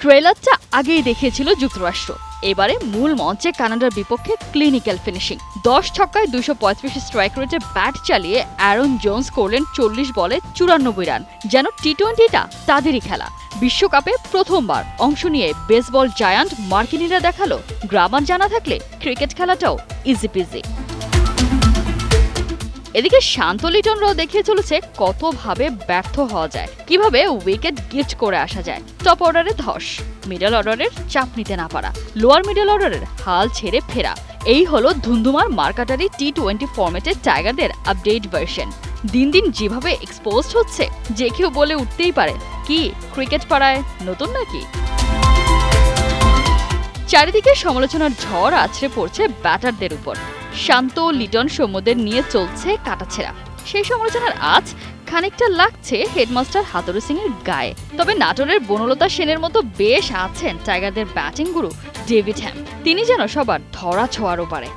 ট্রেলারটা আগেই দেখিয়েছিল যুক্তরাষ্ট্র, এবারে মূল মঞ্চে কানাডার বিপক্ষে ক্লিনিক্যাল ফিনিশিং। 10 ছক্কায় 235 স্ট্রাইক রেটে ব্যাট চালিয়ে অ্যারন জোন্স করলেন 40 বলে 94 রান। যেন টি-20টা তাদেরই খেলা। বিশ্বকাপে প্রথমবার অংশ নিয়ে বেসবল জায়ান্ট মার্কিনিরা দেখালো গ্রামার জানা থাকলে ক্রিকেট খেলাটাও ইজি পিজি। এদিকে শান্ত লিটনরাও দেখিয়ে চলেছে কতভাবে ব্যর্থ হওয়া যায়, কিভাবে উইকেট গিফট করে আসা যায়। টপ অর্ডারে ধস, মিডল অর্ডারের চাপ নিতে না পারা, লোয়ার মিডল অর্ডারের হাল ছেড়ে ফেরা, এই হলো ধুন্ধুমার মার্কাটারি টি-20 ফরম্যাটের টাইগারদের আপডেট ভার্সন। দিন দিন যেভাবে এক্সপোজড হচ্ছে, যে কেউ বলে উঠতেই পারে কি ক্রিকেট পাড়ায় নতুন নাকি। চারিদিকে সমালোচনার ঝড় আছড়ে পড়ছে ব্যাটারদের উপর। শান্ত লিটন সৌম্যদের নিয়ে চলছে কাটাছেঁড়া। সেই সমালোচনার আজ খানিকটা লাগছে হেডমাস্টার হাতুড়ু সিং এর গায়ে। তবে নাটোরের বনলতা সেনের মতো বেশ আছেন টাইগারদের ব্যাটিং গুরু ডেভিড হ্যাম। তিনি যেন সবার ধরা ছোঁয়ারও পারে।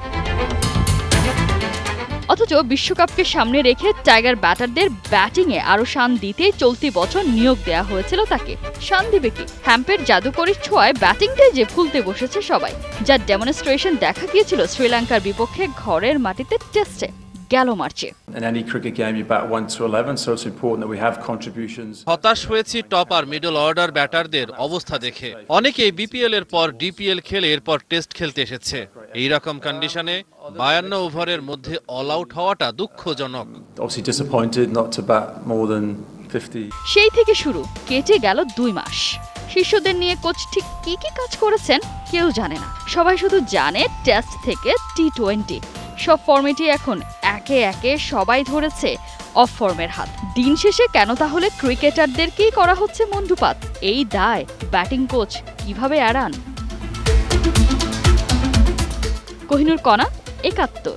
অথচ বিশ্বকাপকে সামনে রেখে টাইগার ব্যাটারদের ব্যাটিংয়ে আরো শান দিতেই চলতি বছর নিয়োগ দেয়া হয়েছিল তাকে। শান দিবে কি? হ্যাম্পের জাদুকরী ছোঁয়ায় ব্যাটিংটাই যে ভুলতে বসেছে সবাই, যার ডেমনস্ট্রেশন দেখা গিয়েছিল শ্রীলঙ্কার বিপক্ষে ঘরের মাটিতে টেস্টে গেল মার্চে। হতাশ হয়েছি টপ আর মিডল অর্ডার ব্যাটারদের অবস্থা দেখে। অনেকেই বিপিএল এর পর ডিপিএল খেলে এরপর টেস্ট খেলতে এসেছে। এই রকম কন্ডিশনে 52 ওভারের মধ্যে অল আউট হওয়াটা দুঃখজনক। সেই থেকে শুরু, কেটে গেল 2 মাস। শিষ্যদের নিয়ে কোচ ঠিক কি কি কাজ করেছেন কেউ জানে না। সবাই শুধু জানে টেস্ট থেকে টি-20 সব ফরম্যাটই এখন একে একে সবাই ধরেছে অফ ফর্মের হাত। দিন শেষে কেন তাহলে ক্রিকেটারদেরকেই করা হচ্ছে মন্ডুপাত? এই দায় ব্যাটিং কোচ কিভাবে এড়ান? কোহিনুর কণা, 71।